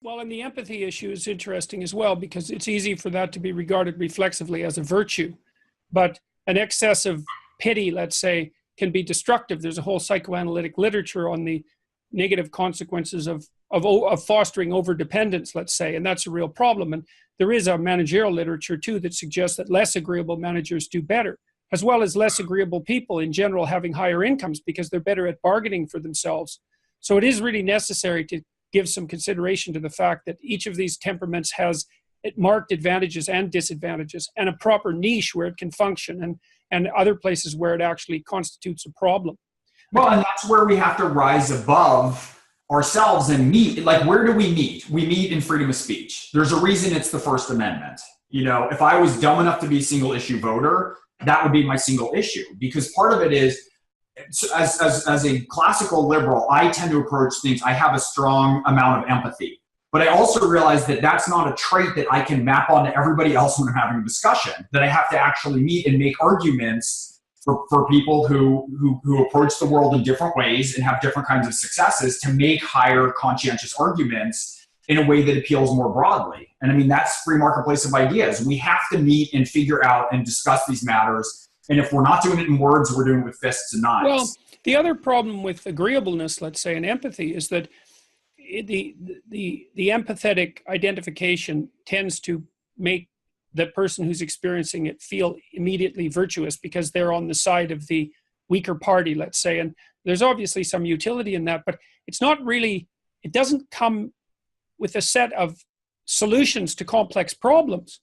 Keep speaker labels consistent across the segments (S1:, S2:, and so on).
S1: Well, and the empathy issue is interesting as well, because it's easy for that to be regarded reflexively as a virtue. But an excess of pity, let's say, can be destructive. There's a whole psychoanalytic literature on the negative consequences of fostering overdependence, let's say, and that's a real problem. And there is a managerial literature too that suggests that less agreeable managers do better, as well as less agreeable people in general having higher incomes because they're better at bargaining for themselves. So it is really necessary to give some consideration to the fact that each of these temperaments has marked advantages and disadvantages, and a proper niche where it can function, and other places where it actually constitutes a problem.
S2: Well, and that's where we have to rise above ourselves and meet. Like, where do we meet? We meet in freedom of speech. There's a reason it's the First Amendment. You know, if I was dumb enough to be a single issue voter, that would be my single issue, because part of it is, as a classical liberal, I tend to approach things, I have a strong amount of empathy. But I also realize that that's not a trait that I can map onto everybody else when I'm having a discussion, that I have to actually meet and make arguments for people who approach the world in different ways and have different kinds of successes, to make higher conscientious arguments in a way that appeals more broadly. And I mean, that's free marketplace of ideas. We have to meet and figure out and discuss these matters. And if we're not doing it in words, we're doing it with fists and knives.
S1: Well, the other problem with agreeableness, let's say, and empathy is that the empathetic identification tends to make the person who's experiencing it feel immediately virtuous because they're on the side of the weaker party, let's say. And there's obviously some utility in that, but it's not really, it doesn't come with a set of solutions to complex problems.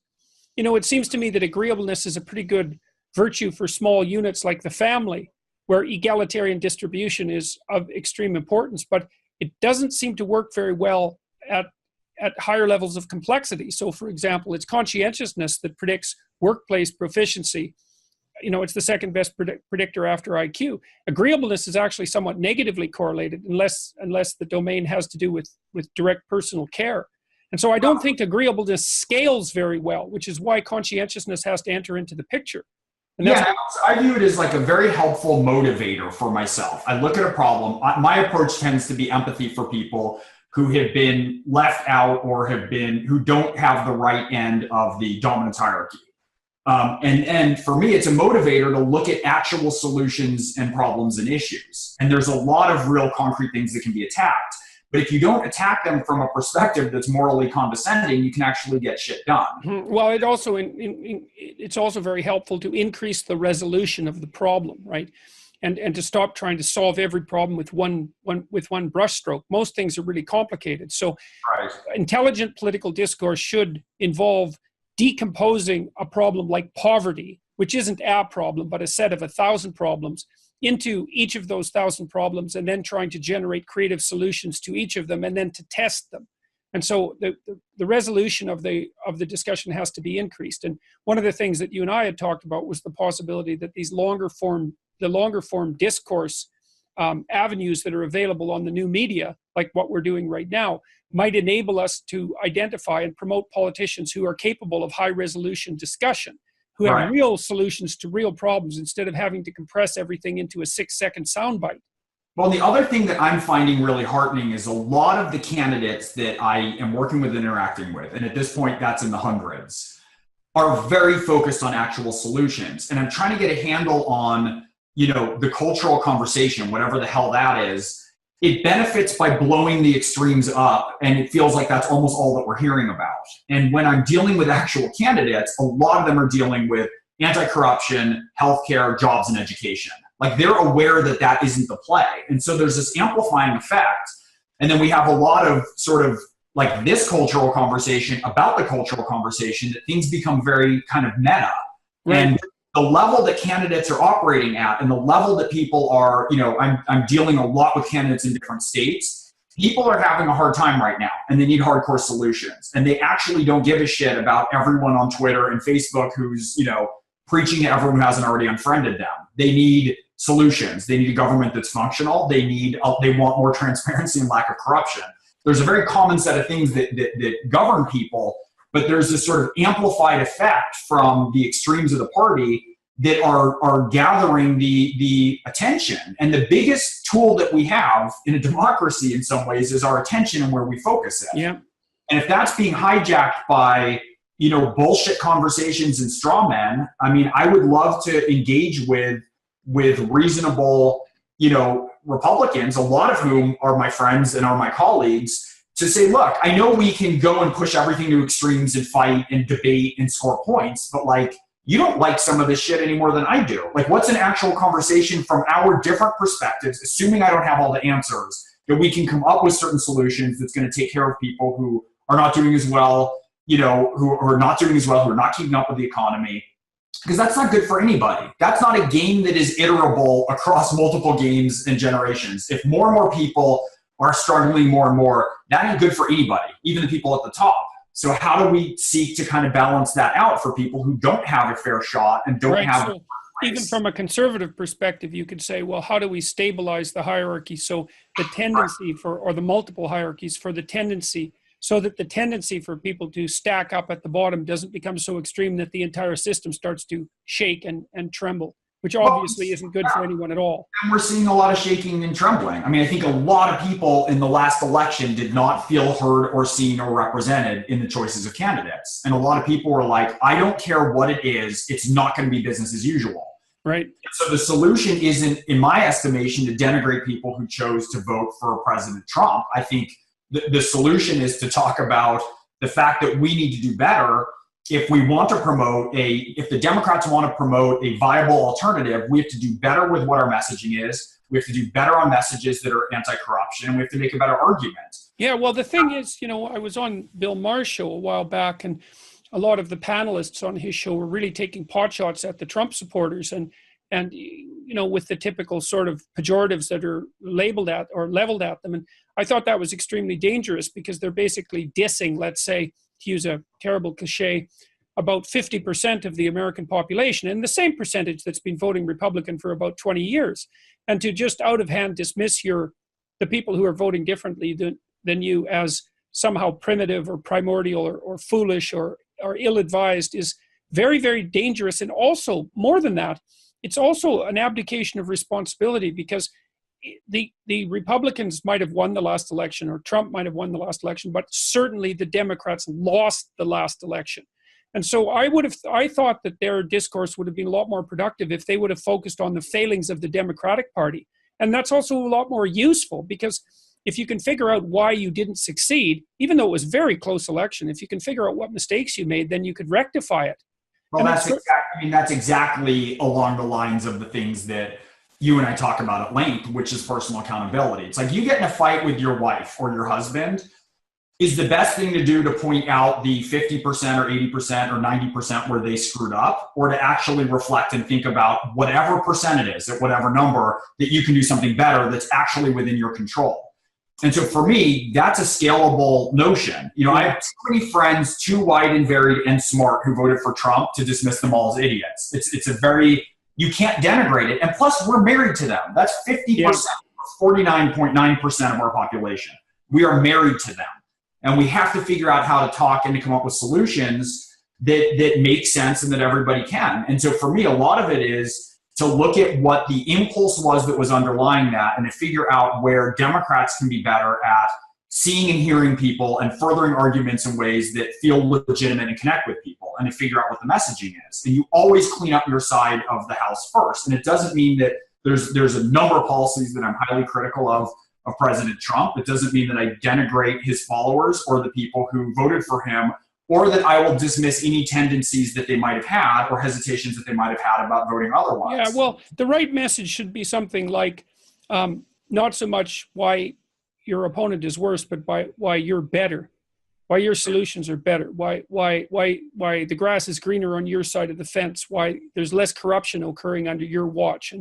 S1: You know, it seems to me that agreeableness is a pretty good virtue for small units like the family, where egalitarian distribution is of extreme importance, but it doesn't seem to work very well at higher levels of complexity. So, for example, it's conscientiousness that predicts workplace proficiency. You know, it's the second best predictor after IQ. Agreeableness is actually somewhat negatively correlated unless the domain has to do with direct personal care. And so I don't think agreeableness scales very well, which is why conscientiousness has to enter into the picture. And
S2: yeah, I view it as like a very helpful motivator for myself. I look at a problem. My approach tends to be empathy for people who have been left out or who don't have the right end of the dominance hierarchy. And for me, it's a motivator to look at actual solutions and problems and issues. And there's a lot of real concrete things that can be attacked. But if you don't attack them from a perspective that's morally condescending, you can actually get shit done.
S1: Well, it also it's also very helpful to increase the resolution of the problem, right? And to stop trying to solve every problem with one brushstroke. Most things are really complicated. So intelligent political discourse should involve decomposing a problem like poverty, which isn't a problem, but a set of 1,000 problems, into each of those 1,000 problems, and then trying to generate creative solutions to each of them, and then to test them. And so the resolution of the discussion has to be increased. And one of the things that you and I had talked about was the possibility that these longer form discourse avenues that are available on the new media, like what we're doing right now, might enable us to identify and promote politicians who are capable of high resolution discussion, who have real solutions to real problems, instead of having to compress everything into a 6-second soundbite.
S2: Well, the other thing that I'm finding really heartening is a lot of the candidates that I am working with and interacting with, and at this point that's in the hundreds, are very focused on actual solutions. And I'm trying to get a handle on, you know, the cultural conversation, whatever the hell that is. It benefits by blowing the extremes up, and it feels like that's almost all that we're hearing about. And when I'm dealing with actual candidates, a lot of them are dealing with anti-corruption, healthcare, jobs, and education. Like, they're aware that that isn't the play. And so there's this amplifying effect. And then we have a lot of sort of like this cultural conversation about the cultural conversation, that things become very kind of meta. Right. And the level that candidates are operating at, and the level that people are, you know, I'm dealing a lot with candidates in different states. People are having a hard time right now, and they need hardcore solutions. And they actually don't give a shit about everyone on Twitter and Facebook who's, you know, preaching to everyone who hasn't already unfriended them. They need solutions. They need a government that's functional. They want more transparency and lack of corruption. There's a very common set of things that govern people, but there's this sort of amplified effect from the extremes of the party that are gathering the attention. And the biggest tool that we have in a democracy in some ways is our attention and where we focus it.
S1: Yeah.
S2: And if that's being hijacked by, bullshit conversations and straw men, I mean, I would love to engage with reasonable, Republicans, a lot of whom are my friends and are my colleagues, to say, look, I know we can go and push everything to extremes and fight and debate and score points, but like, you don't like some of this shit any more than I do. Like, what's an actual conversation from our different perspectives, assuming I don't have all the answers, that we can come up with certain solutions that's going to take care of people who are not doing as well, who are not doing as well, who are not keeping up with the economy. Because that's not good for anybody. That's not a game that is iterable across multiple games and generations. If more and more people are struggling more and more, that ain't good for anybody, even the people at the top. So how do we seek to kind of balance that out for people who don't have a fair shot and don't have...
S1: So even from a conservative perspective, you could say, well, how do we stabilize the hierarchy? So the tendency or the multiple hierarchies so that the tendency for people to stack up at the bottom doesn't become so extreme that the entire system starts to shake and tremble, which obviously isn't good for anyone at all.
S2: And we're seeing a lot of shaking and trembling. I mean, I think a lot of people in the last election did not feel heard or seen or represented in the choices of candidates. And a lot of people were like, I don't care what it is, it's not going to be business as usual.
S1: Right.
S2: So the solution isn't, in my estimation, to denigrate people who chose to vote for President Trump. I think the solution is to talk about the fact that we need to do better. If we want to if the Democrats want to promote a viable alternative, we have to do better with what our messaging is. We have to do better on messages that are anti-corruption, and we have to make a better argument.
S1: Yeah, well, the thing is, I was on Bill Maher's show a while back, and a lot of the panelists on his show were really taking potshots at the Trump supporters and with the typical sort of pejoratives that are labeled at or leveled at them. And I thought that was extremely dangerous because they're basically dissing, let's say, to use a terrible cliche, about 50% of the American population, and the same percentage that's been voting Republican for about 20 years. And to just out of hand dismiss the people who are voting differently than you as somehow primitive or primordial or foolish or ill-advised is very, very dangerous. And also, more than that, it's also an abdication of responsibility, because the Republicans might have won the last election, or Trump might have won the last election, but certainly the Democrats lost the last election. And so I thought that their discourse would have been a lot more productive if they would have focused on the failings of the Democratic Party. And that's also a lot more useful, because if you can figure out why you didn't succeed, even though it was a very close election, if you can figure out what mistakes you made, then you could rectify it.
S2: Well, that's exactly along the lines of the things that you and I talk about at length, which is personal accountability. It's like, you get in a fight with your wife or your husband, is the best thing to do to point out the 50% or 80% or 90% where they screwed up, or to actually reflect and think about whatever percent it is at whatever number that you can do something better that's actually within your control. And so for me, that's a scalable notion. I have too many friends, too wide and varied and smart, who voted for Trump to dismiss them all as idiots. You can't denigrate it. And plus, we're married to them. That's 50%, 49.9% of our population. We are married to them. And we have to figure out how to talk and to come up with solutions that make sense and that everybody can. And so for me, a lot of it is to look at what the impulse was that was underlying that, and to figure out where Democrats can be better at seeing and hearing people and furthering arguments in ways that feel legitimate and connect with people, and to figure out what the messaging is. And you always clean up your side of the house first. And it doesn't mean that there's a number of policies that I'm highly critical of President Trump. It doesn't mean that I denigrate his followers or the people who voted for him, or that I will dismiss any tendencies that they might have had or hesitations that they might have had about voting otherwise.
S1: Yeah, well, the right message should be something like, not so much why your opponent is worse, but why you're better, why your solutions are better, why the grass is greener on your side of the fence, why there's less corruption occurring under your watch,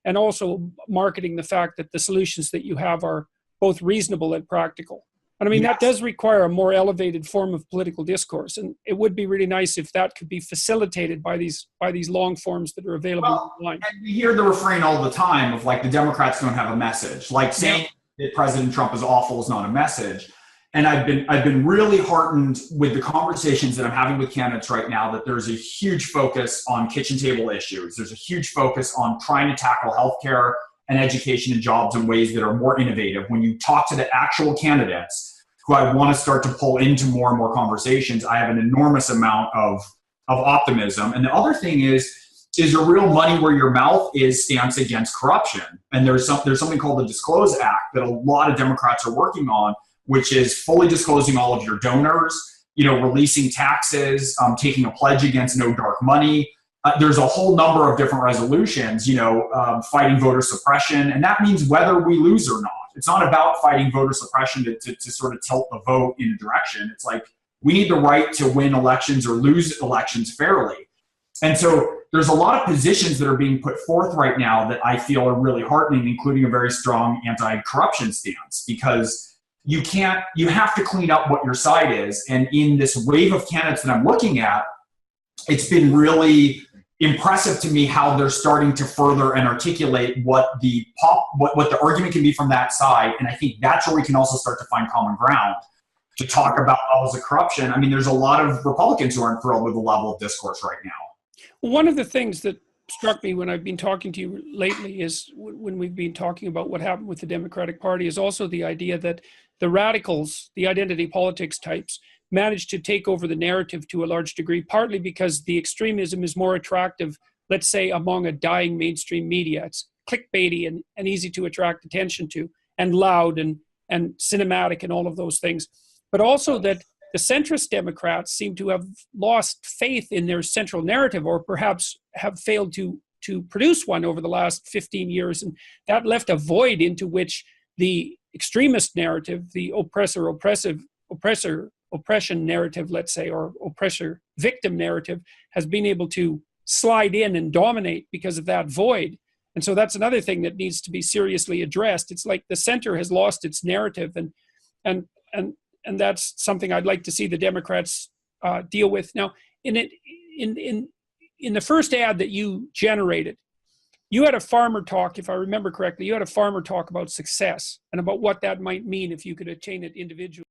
S1: and also marketing the fact that the solutions that you have are both reasonable and practical. And I mean,
S2: yes,
S1: that does require a more elevated form of political discourse. And it would be really nice if that could be facilitated by these long forms that are available online.
S2: And we hear the refrain all the time of like, the Democrats don't have a message. Like, saying that President Trump is awful is not a message. And I've been really heartened with the conversations that I'm having with candidates right now, that there's a huge focus on kitchen table issues. There's a huge focus on trying to tackle healthcare and education and jobs in ways that are more innovative. When you talk to the actual candidates who I want to start to pull into more and more conversations, I have an enormous amount of optimism. And the other thing is a real money where your mouth is stance against corruption. And there's something called the Disclose Act that a lot of Democrats are working on, which is fully disclosing all of your donors, releasing taxes, taking a pledge against no dark money. There's a whole number of different resolutions, fighting voter suppression. And that means whether we lose or not. It's not about fighting voter suppression to sort of tilt the vote in a direction. It's like we need the right to win elections or lose elections fairly. And so there's a lot of positions that are being put forth right now that I feel are really heartening, including a very strong anti-corruption stance, because you have to clean up what your side is. And in this wave of candidates that I'm looking at, it's been really impressive to me how they're starting to further and articulate what the argument can be from that side. And I think that's where we can also start to find common ground to talk about levels of corruption. I mean, there's a lot of Republicans who aren't thrilled with the level of discourse right now.
S1: One of the things that struck me when I've been talking to you lately is when we've been talking about what happened with the Democratic Party is also the idea that the radicals, the identity politics types, managed to take over the narrative to a large degree, partly because the extremism is more attractive, let's say, among a dying mainstream media. It's clickbaity and easy to attract attention to, and loud and cinematic and all of those things. But also that the centrist Democrats seem to have lost faith in their central narrative, or perhaps have failed to produce one over the last 15 years. And that left a void into which the extremist narrative, the oppression narrative, let's say, or oppressor victim narrative, has been able to slide in and dominate because of that void. And so that's another thing that needs to be seriously addressed. It's like the center has lost its narrative, and that's something I'd like to see the Democrats deal with. Now, in the first ad that you generated, you had a farmer talk, if I remember correctly, you had a farmer talk about success and about what that might mean if you could attain it individually.